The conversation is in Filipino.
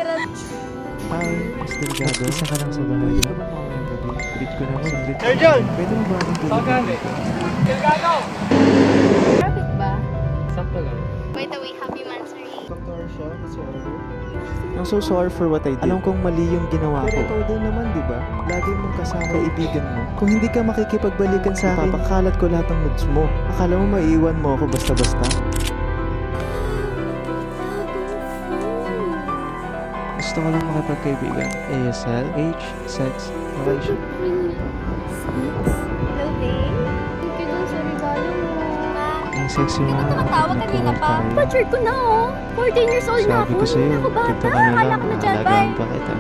camera. Hi, Miss Delgado. Isa ka lang sa bahay. Hindi ka ba mamayang gabi? Greet ko naman. Saglit. Sir John! Pwede mo ba akong Pagkali. Delgado! Traffic ba? Sakto lang. By the way, happy Mansari. Doktor siya, sorry. I'm so sorry for what I did. Alam kong mali yung ginawa ko. Pero ikaw din naman, di ba? Lagi mong kasama kaibigan mo. Kung hindi ka makikipagbalikan sa akin, papakalat ko lahat ng nudes mo. Akala mo maiiwan mo ako basta-basta? Gusto ko lang makipagkaibigan. ASL, age, sex, location. Hello, babe. Thank you dun sa regalo mo. Ang sexy mo. Hindi ka tumatawag kanina pa. Butcher ko na, oh. 14 years old na Sabi ako. ko sa'yo, Hindi na ako bata. ganito ka na Akala lang. ko na dyan. Alagaan Bye. pa kita.